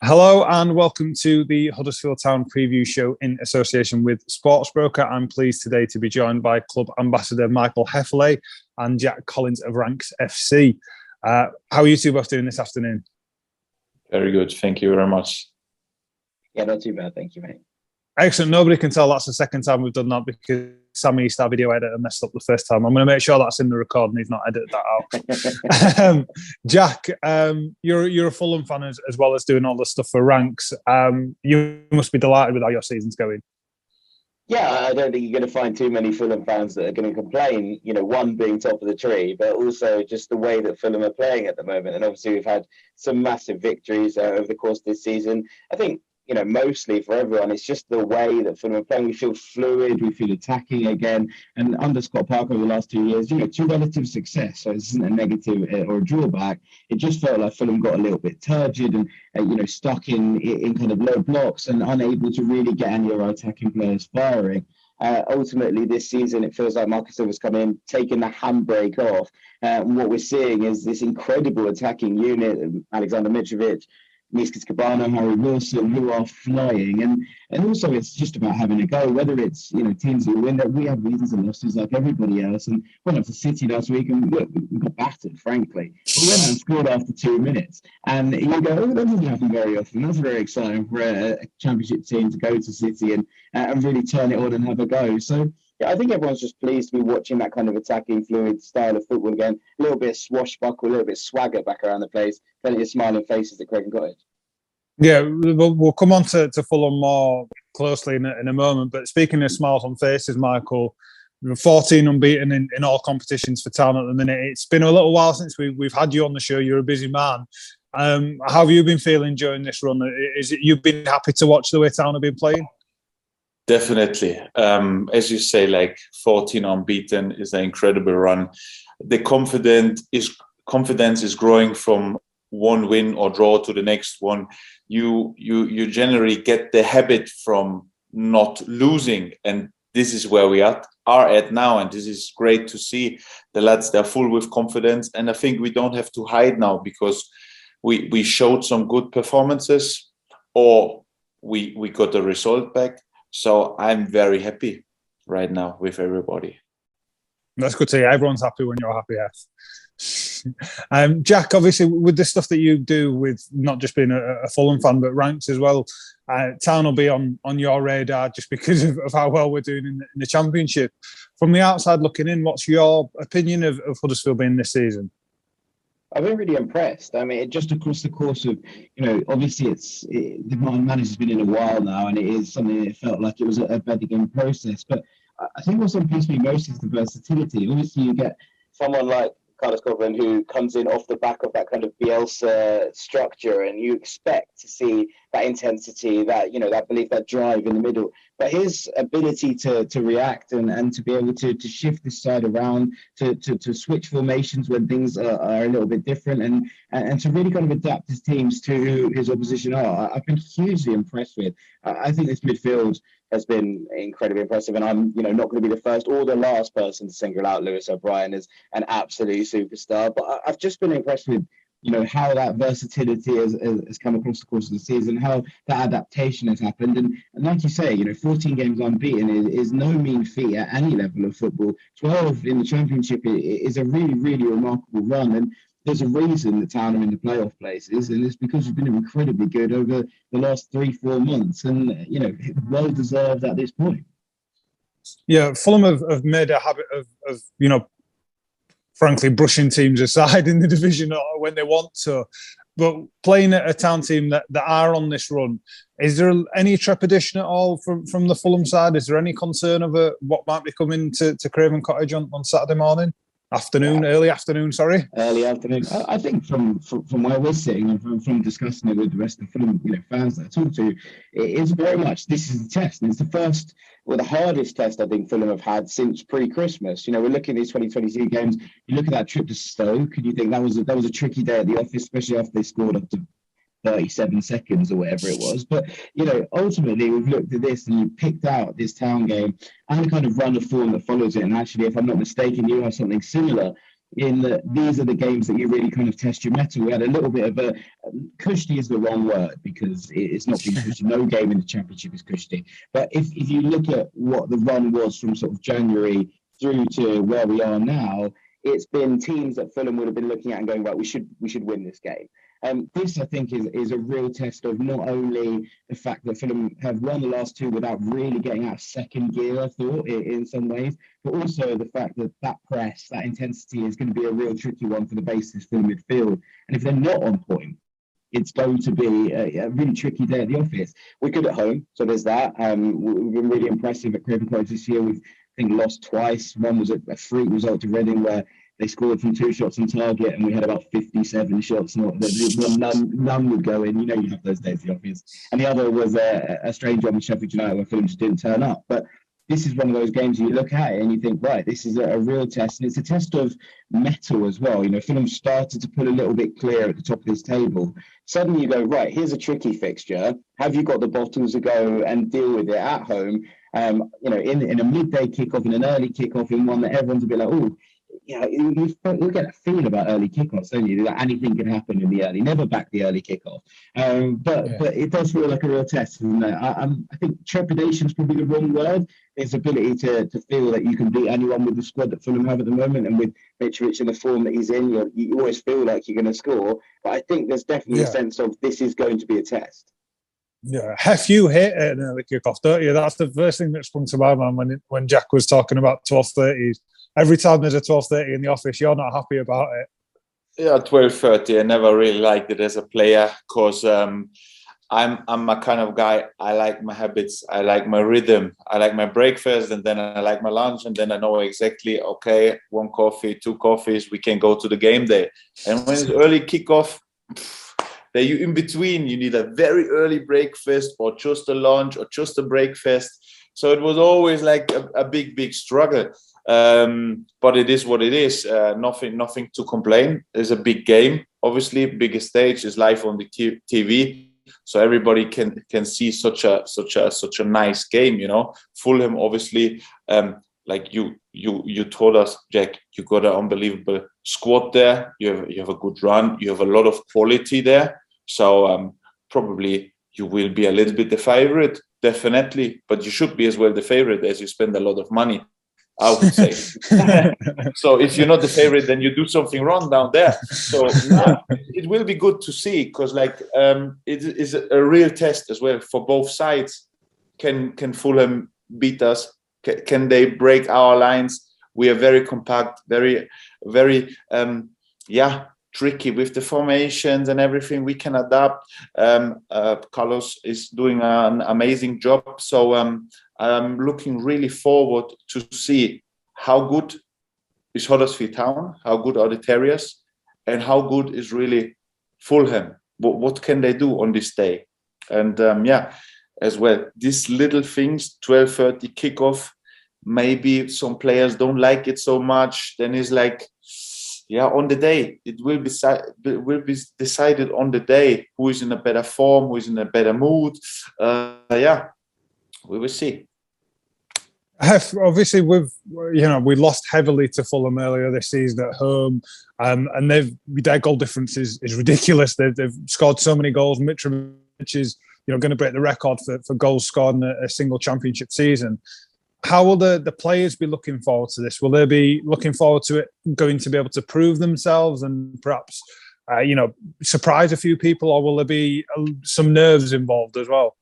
Hello and welcome to the Huddersfield Town Preview Show in association with Sportsbroker. I'm pleased today to be joined by Club Ambassador Michael Hefele and Jack Collins of Ranks FC. How are you two both doing this afternoon? Very good. Thank you very much. Yeah, not too bad. Thank you, mate. Excellent. Nobody can tell that's the second time we've done that because Sammy used to our video editor messed up the first time. I'm going to make sure that's in the record and he's not edited that out. Jack, you're a Fulham fan as well as doing all the stuff for Ranks. You must be delighted with how your season's going. Yeah, I don't think you're going to find too many Fulham fans that are going to complain, one being top of the tree, but also just the way that Fulham are playing at the moment. And obviously we've had some massive victories over the course of this season. I think, mostly for everyone, it's just the way that Fulham are playing. We feel fluid, we feel attacking again. And under Scott Parker over the last 2 years, two relative success. So this isn't a negative or a drawback. It just felt like Fulham got a little bit turgid and, stuck in kind of low blocks and unable to really get any of our attacking players firing. Ultimately, this season, it feels like Marcus Silva's come in, taking the handbrake off. And what we're seeing is this incredible attacking unit, Alexander Mitrovic, Miskis Cabano, Harry Wilson, who are flying. And also it's just about having a go, whether it's, teams that win, that we have wins and losses like everybody else. And went up to City last week and look, we got battered, frankly. We went out and scored after 2 minutes. And you go, that doesn't happen very often. That's very exciting for a championship team to go to City and really turn it on and have a go. So yeah, I think everyone's just pleased to be watching that kind of attacking, fluid style of football again. A little bit of swashbuckle, a little bit of swagger back around the place. Plenty of smiling faces at Craven Cottage. Yeah, we'll come on to Fulham more closely in a moment. But speaking of smiles on faces, Michael, 14 unbeaten in all competitions for Town at the minute. It's been a little while since we've had you on the show. You're a busy man. How have you been feeling during this run? Is it you've been happy to watch the way Town have been playing? Definitely. As you say, 14 unbeaten is an incredible run. The confidence is growing from one win or draw to the next one. You generally get the habit from not losing, and this is where we are at now. And this is great to see. The lads, they're full with confidence, and I think we don't have to hide now because we showed some good performances, or we got the result back. So I'm very happy right now with everybody. That's good to hear. Everyone's happy when you're happy, yes. Jack, obviously, with the stuff that you do with not just being a Fulham fan, but Ranks as well, Town will be on your radar just because of how well we're doing in the Championship. From the outside looking in, what's your opinion of Huddersfield being this season? I've been really impressed. I mean, just across the course of, obviously the manager's been in a while now, and it is something that felt like it was a bedding process. But I think what's impressed me most is the versatility. Obviously, you get someone like Carlos Cochrane who comes in off the back of that kind of Bielsa structure, and you expect to see that intensity, that that belief, that drive in the middle. But his ability to react and to be able to shift this side around, to switch formations when things are a little bit different, and to really kind of adapt his teams to who his opposition are, I've been hugely impressed with. I think this midfield has been incredibly impressive, and I'm not going to be the first or the last person to single out Lewis O'Brien as an absolute superstar. But I've just been impressed with how that versatility has come across the course of the season, how that adaptation has happened. And like you say, 14 games unbeaten is no mean feat at any level of football. 12 in the Championship is a really, really remarkable run. And there's a reason that Town are in the playoff places, and it's because we've been incredibly good over the last 3-4 months, and well deserved at this point. Yeah, Fulham have made a habit of frankly brushing teams aside in the division when they want to, but playing at a Town team that are on this run, is there any trepidation at all from the Fulham side? Is there any concern over what might be coming to Craven Cottage on Saturday morning? Early afternoon. Early afternoon. I think from where we're sitting and from discussing it with the rest of the Fulham fans that I talk to, it is very much this is the test. And it's the first, the hardest test I think Fulham have had since pre-Christmas. We're looking at these 2022 games. You look at that trip to Stoke, and you think that was a tricky day at the office, especially after they scored up to 37 seconds or whatever it was. But, ultimately we've looked at this and you picked out this Town game and the kind of run of form that follows it. And actually, if I'm not mistaken, you have something similar in that these are the games that you really kind of test your mettle. We had a little bit of cushy is the wrong word because it's not been cushy. No game in the Championship is cushy. But if you look at what the run was from sort of January through to where we are now, it's been teams that Fulham would have been looking at and going, right, we should win this game. This, I think, is a real test of not only the fact that Fulham have won the last two without really getting out of second gear, I thought, in some ways, but also the fact that that press, that intensity is going to be a real tricky one for the basis for the midfield. And if they're not on point, it's going to be a really tricky day at the office. We're good at home, so there's that. We've been really impressive at Craven Cottage this year. We've, I think, lost twice. One was a freak result to Reading where they scored from 2 shots on target, and we had about 57 shots. None would go in. You know, you have those days at the office. And the other was a strange one with Sheffield United where Fulham just didn't turn up. But this is one of those games you look at it and you think, right, this is a real test. And it's a test of mettle as well. You know, Fulham started to pull a little bit clear at the top of this table. Suddenly you go, right, here's a tricky fixture. Have you got the bottles to go and deal with it at home? You know, in a midday kickoff, in an early kickoff, in one that everyone's a bit like, oh, you know, you get a feel about early kickoffs, don't you? That anything can happen in the early. Never back the early kickoff. But it does feel like a real test, isn't it? I think trepidation is probably the wrong word. Its ability to feel that you can beat anyone with the squad that Fulham have at the moment, and with Mitrovic in the form that he's in, you always feel like you're going to score. But I think there's definitely a sense of this is going to be a test. Yeah, Hef, you hate an early kickoff, don't you? That's the first thing that sprung to my mind when Jack was talking about 12:30s. Every time there's a 12:30 in the office, you're not happy about it. Yeah, 12:30. I never really liked it as a player because I'm a kind of guy. I like my habits. I like my rhythm. I like my breakfast, and then I like my lunch, and then I know exactly, okay, 1 coffee, 2 coffees, we can go to the game day. And when it's early kickoff, there you in between. You need a very early breakfast, or just a lunch, or just a breakfast. So it was always like a big struggle. But it is what it is. Nothing to complain. It's a big game. Obviously, biggest stage is live on the TV, so everybody can see such a nice game. You know, Fulham obviously, like you told us, Jack, you got an unbelievable squad there. You have a good run. You have a lot of quality there. So probably you will be a little bit the favorite, definitely. But you should be as well the favorite, as you spend a lot of money, I would say. So if you're not the favorite, then you do something wrong down there. So it will be good to see, because like it is a real test as well for both sides. Can Fulham beat us? Can they break our lines? We are very compact, very tricky with the formations and everything. We can adapt. Carlos is doing an amazing job. So I'm looking really forward to see how good is Huddersfield Town, how good are the Terriers, and how good is really Fulham. What can they do on this day? And as well, these little things, 12:30 kickoff, maybe some players don't like it so much. Then it's like, on the day, it will be decided on the day who is in a better form, who is in a better mood. We will see. Obviously, we lost heavily to Fulham earlier this season at home, and their goal difference is ridiculous. They've scored so many goals. Mitrovic is going to break the record for goals scored in a single Championship season. How will the players be looking forward to this? Will they be looking forward to it, going to be able to prove themselves and perhaps surprise a few people, or will there be some nerves involved as well?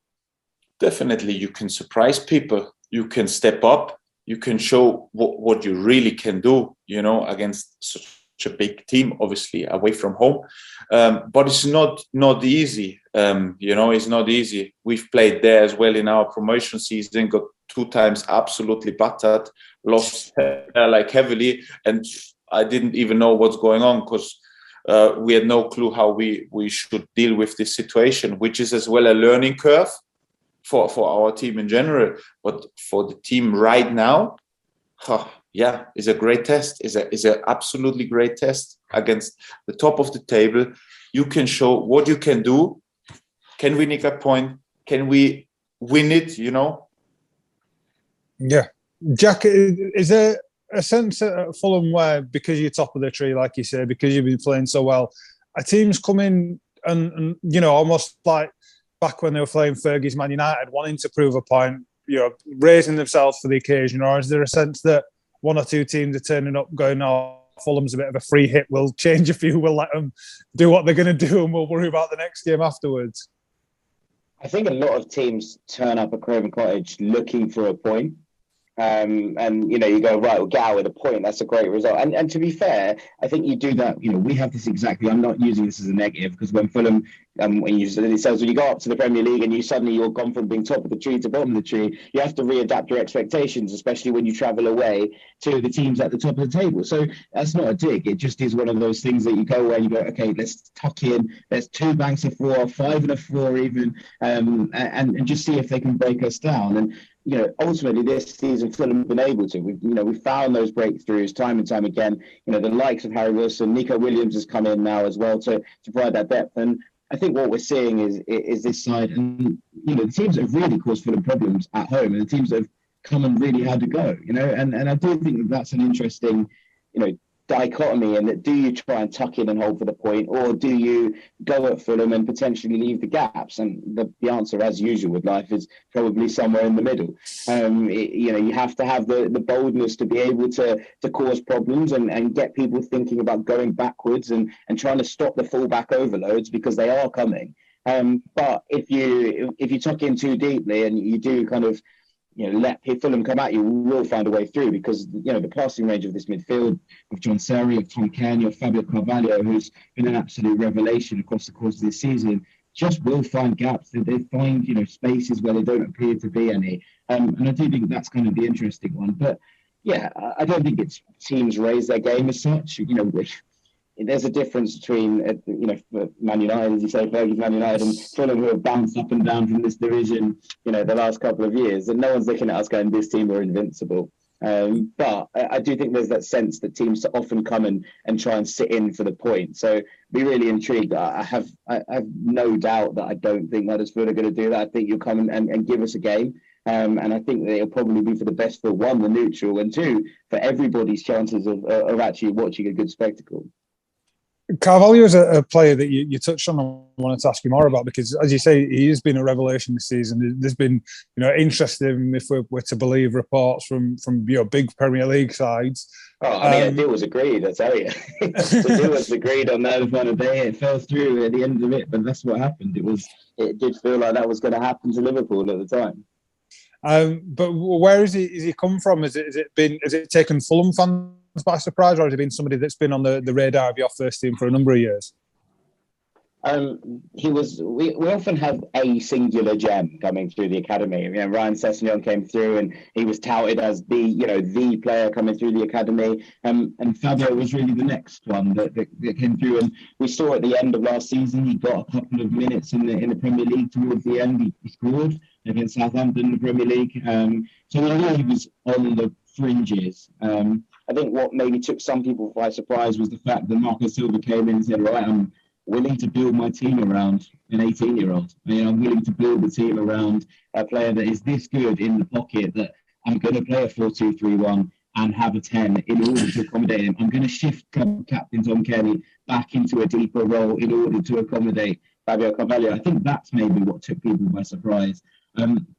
Definitely, you can surprise people. You can step up. You can show what you really can do, against such a big team, obviously, away from home. But it's not easy. It's not easy. We've played there as well in our promotion season, got 2 times absolutely battered, lost like heavily. And I didn't even know what's going on, because we had no clue how we should deal with this situation, which is as well a learning curve for our team in general. But for the team right now, is a great test. Is a absolutely great test against the top of the table. You can show what you can do. Can we nick a point? Can we win it? Yeah, Jack, is there a sense at Fulham where, because you're top of the tree, like you say, because you've been playing so well, are teams coming and you know, almost like back when they were playing Fergie's Man United, wanting to prove a point, you know, raising themselves for the occasion? Or is there a sense that one or two teams are turning up going, oh, Fulham's a bit of a free hit, we'll change a few, we'll let them do what they're going to do and we'll worry about the next game afterwards? I think a lot of teams turn up at Craven Cottage looking for a point. And you know, you go, right, we'll get out with a point. That's a great result. And to be fair, I think you do that. You know, we have this exactly. I'm not using this as a negative, because when Fulham, when you go up to the Premier League and you're gone from being top of the tree to bottom of the tree, you have to readapt your expectations, especially when you travel away to the teams at the top of the table. So that's not a dig. It just is one of those things that you go where you go, okay, let's tuck in. There's 2 banks of 4, 5 and a 4 even, and just see if they can break us down. And you know, ultimately this season Fulham have been able to. We've found those breakthroughs time and time again. You know, the likes of Harry Wilson, Nico Williams has come in now as well to provide that depth. And I think what we're seeing is this side, and you know, the teams that have really caused Fulham problems at home, and the teams that have come and really had to go. You know, and I do think that that's an interesting, you know, dichotomy. And that, do you try and tuck in and hold for the point, or do you go at Fulham and potentially leave the gaps? And the answer, as usual with life, is probably somewhere in the middle. You know, you have to have the boldness to be able to cause problems and get people thinking about going backwards and trying to stop the fullback overloads, because they are coming. But if you tuck in too deeply and you do kind of, you know, let Fulham come at you, we will find a way through, because, you know, the passing range of this midfield of John Serri, of Tom Cairney, of Fabio Carvalho, who's been an absolute revelation across the course of this season, just will find gaps. They find, you know, spaces where they don't appear to be any. And I do think that's kind of the interesting one. But yeah, I don't think it's teams raise their game as such. You know, there's a difference between, you know, Man United, as you say, Fergie's Man United, and Fulham, who have bounced up and down from this division, you know, the last couple of years. And no one's looking at us going, this team are invincible. But I do think there's that sense that teams often come and try and sit in for the point. So be really intrigued. I have no doubt that I don't think Huddersfield are going to do that. I think you'll come and give us a game. And I think that it'll probably be for the best for 1, the neutral, and 2, for everybody's chances of actually watching a good spectacle. Carvalho is a player that you touched on. I wanted to ask you more about, because, as you say, he has been a revelation this season. There's been, you know, interesting, if we're to believe reports from you know, big Premier League sides. Oh, I mean, a deal was agreed, I tell you. The deal was agreed on that final day. It fell through at the end of it, but that's what happened. It did feel like that was going to happen to Liverpool at the time. But where is he come from? Has it taken Fulham fans by surprise, or has it been somebody that's been on the radar of your first team for a number of years? We often have a singular gem coming through the academy. You know, Ryan Sessegnon came through and he was touted as the player coming through the academy. And Fabio was really the next one that came through. And we saw at the end of last season, he got a couple of minutes in the Premier League towards the end. He scored against Southampton in the Premier League. So I know he was on the fringes. I think what maybe took some people by surprise was the fact that Marco Silva came in and said, right, I'm willing to build my team around an 18-year-old. I mean, I'm willing to build the team around a player that is this good in the pocket that I'm going to play a 4-2-3-1 and have a 10 in order to accommodate him. I'm going to shift captain Tom Cairney back into a deeper role in order to accommodate Fabio Carvalho. I think that's maybe what took people by surprise.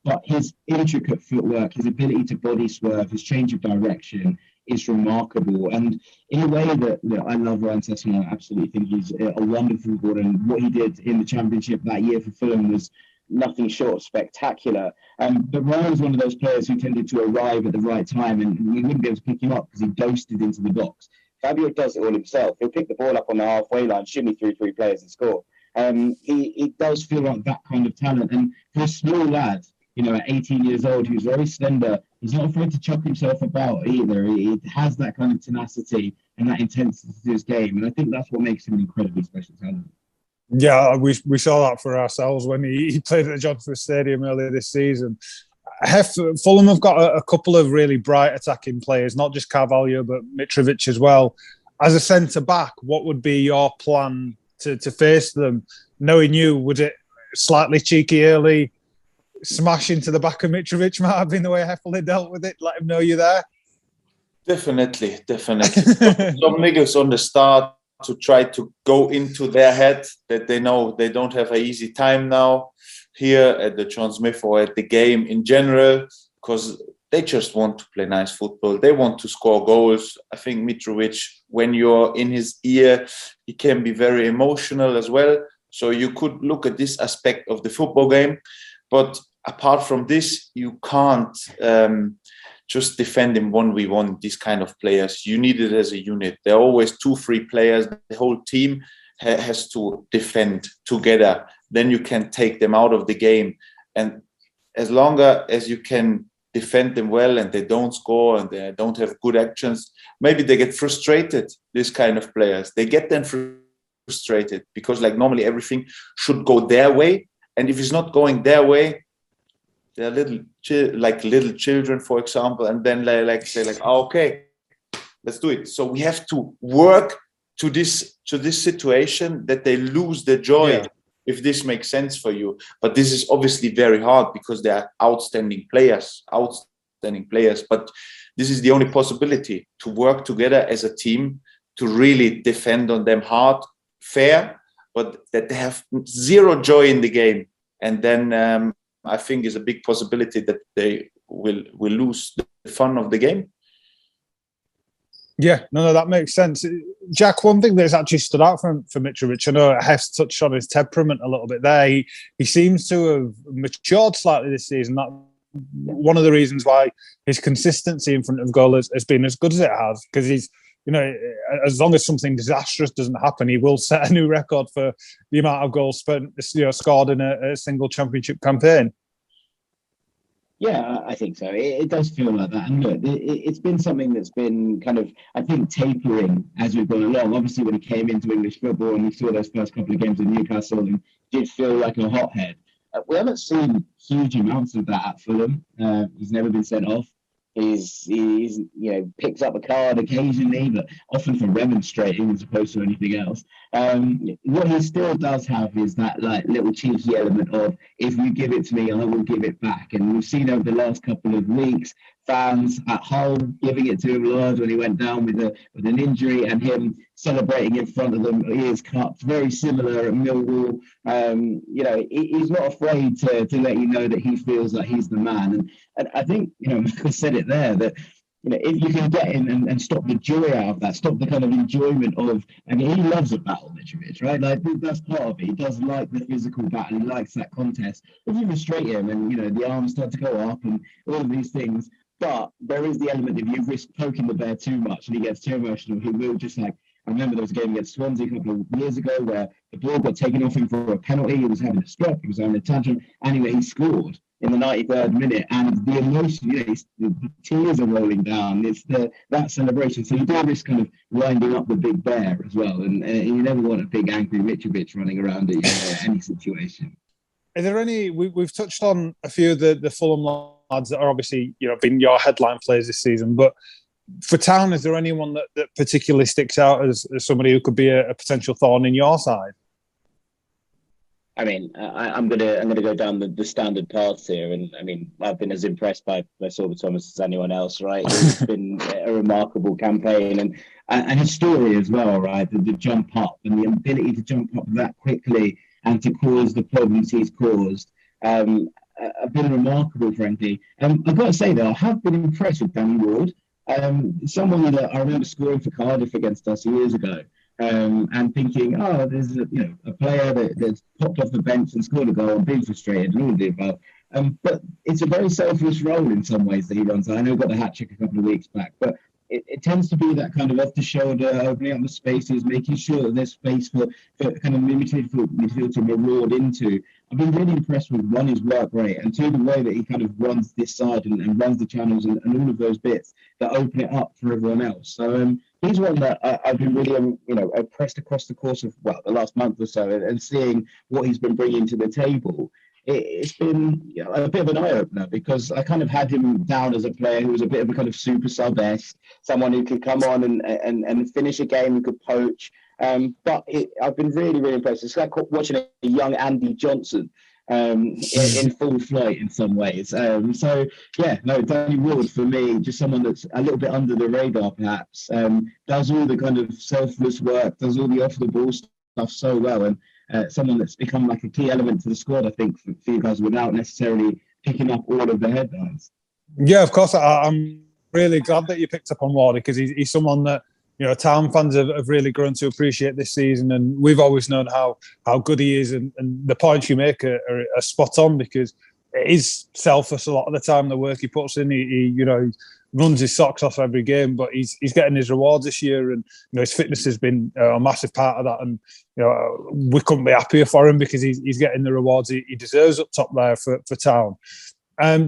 But his intricate footwork, his ability to body swerve, his change of direction is remarkable. And in a way that I love Ryan Sessegnon, I absolutely think he's a wonderful footballer. And what he did in the Championship that year for Fulham was nothing short of spectacular. But Ryan was one of those players who tended to arrive at the right time, and we wouldn't be able to pick him up because he ghosted into the box. Fabio does it all himself. He'll pick the ball up on the halfway line, shimmy through 3 players and score. He does feel like that kind of talent. And for a small lad, you know, at 18 years old, who's very slender, he's not afraid to chuck himself about either. He has that kind of tenacity and that intensity to his game. And I think that's what makes him an incredibly special talent. Yeah, we saw that for ourselves when he played at the Johnson Stadium earlier this season. Fulham have got a couple of really bright attacking players, not just Carvalho, but Mitrovic as well. As a centre-back, what would be your plan to face them? Knowing you, would it slightly cheeky early smash into the back of Mitrovic might have been the way Hefele dealt with it? Let him know you're there? Definitely. Some niggas on the start to try to go into their head that they know they don't have an easy time now here at the John Smith or at the game in general, because they just want to play nice football. They want to score goals. I think Mitrovic, when you're in his ear, he can be very emotional as well. So you could look at this aspect of the football game. But apart from this, you can't just defend in 1v1, these kind of players. You need it as a unit. There are always 2-3 players. The whole team has to defend together. Then you can take them out of the game. And as long as you can defend them well and they don't score and they don't have good actions, maybe they get frustrated, this kind of players. They get them frustrated because like normally everything should go their way. And if it's not going their way, they're little children, for example, and then they say oh, okay, let's do it. So we have to work to this situation that they lose the joy, if this makes sense for you. But this is obviously very hard because they are outstanding players. But this is the only possibility, to work together as a team, to really defend on them hard, fair, but that they have zero joy in the game. And then I think is a big possibility that they will lose the fun of the game. Yeah, no, that makes sense. Jack, one thing that's actually stood out for Mitrovic, I know Hef's touched on his temperament a little bit there. He seems to have matured slightly this season. That one of the reasons why his consistency in front of goal has been as good as it has, because he's, as long as something disastrous doesn't happen, he will set a new record for the amount of goals scored in a single championship campaign. Yeah, I think so. It does feel like that. And look, it's been something that's been kind of, I think, tapering as we've gone along. Obviously, when he came into English football and we saw those first couple of games in Newcastle, and did feel like a hothead. We haven't seen huge amounts of that at Fulham. He's never been sent off. He's picks up a card occasionally, but often for remonstrating as opposed to anything else. What he still does have is that little cheeky element of, if you give it to me, I will give it back. And we've seen over the last couple of weeks fans at Hull giving it to him large when he went down with an injury, and him celebrating in front of them, ears cupped, very similar at Millwall. He's not afraid to let you know that he feels like he's the man. And I think, Michael said it there, that if you can get in and stop the joy out of that, stop the kind of enjoyment of, he loves a battle, Mitrovic, right? Like, that's part of it. He does like the physical battle. He likes that contest. If you frustrate him and, the arms start to go up and all of these things, but there is the element, if you risk poking the bear too much and he gets too emotional, he will just I remember there was a game against Swansea a couple of years ago where the ball got taken off him for a penalty. He was having a strop, he was having a tantrum. Anyway, he scored in the 93rd minute, and the emotion, the tears are rolling down. It's that celebration. So you do risk kind of winding up the big bear as well, and you never want a big angry Mitrovic running around at any situation. Are there any? We've touched on a few of the Fulham lads that are obviously been your headline players this season, but for Town, is there anyone that particularly sticks out as somebody who could be a potential thorn in your side? I mean, I'm gonna go down the standard paths here, and I mean, I've been as impressed by Sorba Thomas as anyone else, right? It's been a remarkable campaign, and his story as well, right? The jump up and the ability to jump up that quickly and to cause the problems he's caused have been remarkable, frankly. I've got to say though, I have been impressed with Danny Ward. Someone that I remember scoring for Cardiff against us years ago, and thinking, there's a player that's popped off the bench and scored a goal and being frustrated and all of the above. But it's a very selfless role in some ways that he runs. I know he got the hat-trick a couple of weeks back, but it tends to be that kind of off-the-shoulder, opening up the spaces, making sure that there's space for kind of midfield to reward into. I've been really impressed with, one, his work rate, and two, the way that he kind of runs this side and runs the channels and all of those bits that open it up for everyone else. So he's one that I've been really, impressed across the course of, the last month or so, and seeing what he's been bringing to the table. It's been a bit of an eye-opener, because I kind of had him down as a player who was a bit of a kind of super sub-esque, someone who could come on and finish a game, who could poach. But I've been really, really impressed. It's like watching a young Andy Johnson. in full flight in some ways. So yeah, no, Danny Ward for me, just someone that's a little bit under the radar perhaps. Does all the kind of selfless work, does all the off the ball stuff so well, and someone that's become like a key element to the squad, I think, for you guys without necessarily picking up all of the headlines. Yeah, of course. I'm really glad that you picked up on Wardy, because he's someone that, you know, Town fans have really grown to appreciate this season, and we've always known how good he is, and the points you make are spot on, because it is selfless a lot of the time, the work he puts in. He you know, runs his socks off every game, but he's getting his rewards this year, and you know, his fitness has been a massive part of that, and you know, we couldn't be happier for him, because he's getting the rewards he deserves up top there for Town.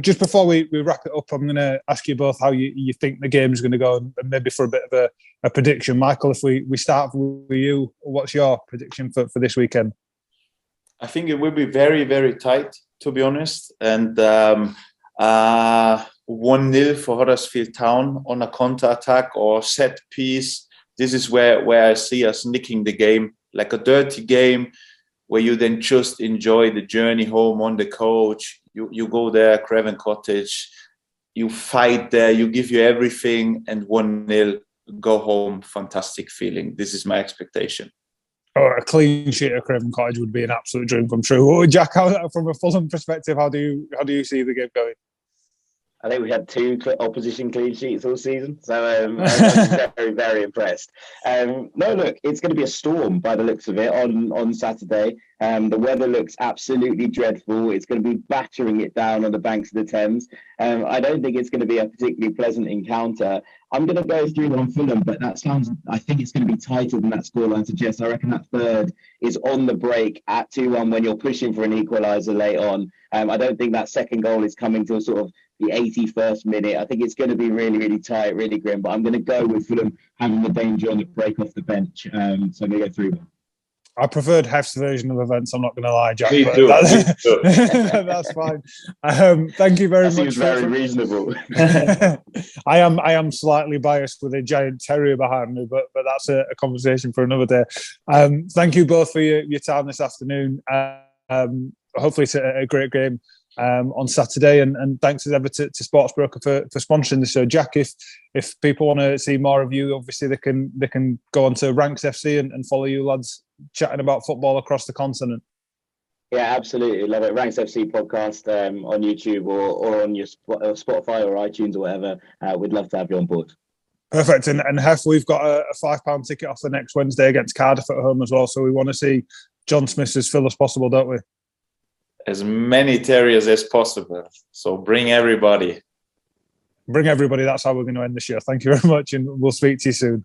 Just before we wrap it up, I'm going to ask you both how you think the game's going to go, and maybe for a bit of a prediction. Michael, if we start with you, what's your prediction for this weekend? I think it will be very, very tight, to be honest. And 1-0 for Huddersfield Town on a counter-attack or set piece. This is where I see us nicking the game, like a dirty game, where you then just enjoy the journey home on the coach. You go there, Craven Cottage, you fight there, you give you everything, and 1-0, go home. Fantastic feeling. This is my expectation. Oh, a clean sheet at Craven Cottage would be an absolute dream come true. Jack, from a Fulham perspective, how do you see the game going? I think we had 2 opposition clean sheets all season, so I'm very, very impressed. No, look, it's going to be a storm by the looks of it on Saturday. The weather looks absolutely dreadful. It's going to be battering it down on the banks of the Thames. I don't think it's going to be a particularly pleasant encounter. I'm going to go through on Fulham, but I think it's going to be tighter than that scoreline suggests. I reckon that third is on the break at 2-1 when you're pushing for an equaliser late on. I don't think that second goal is coming till sort of the 81st minute. I think it's going to be really, really tight, really grim, but I'm going to go with Fulham having the danger on the break off the bench. So I'm going to go 3-1. I preferred Hef's version of events, I'm not going to lie, Jack. Me But too. that's fine. Thank you very much. Seems very reasonable. I am slightly biased with a giant terrier behind me, but that's a conversation for another day. Thank you both for your time this afternoon. Hopefully it's a great game on Saturday, and thanks as ever to Sportsbroker for sponsoring the show. Jack, if people want to see more of you, obviously they can go on to Ranks FC and follow you lads chatting about football across the continent. Yeah, absolutely. Love it. Ranks FC podcast on YouTube or on your Spotify or iTunes or whatever. We'd love to have you on board. Perfect. And Hef, we've got a £5 ticket off the next Wednesday against Cardiff at home as well. So we want to see John Smith as full as possible, don't we? As many terriers as possible. So bring everybody. That's how we're going to end the show. Thank you very much, and we'll speak to you soon.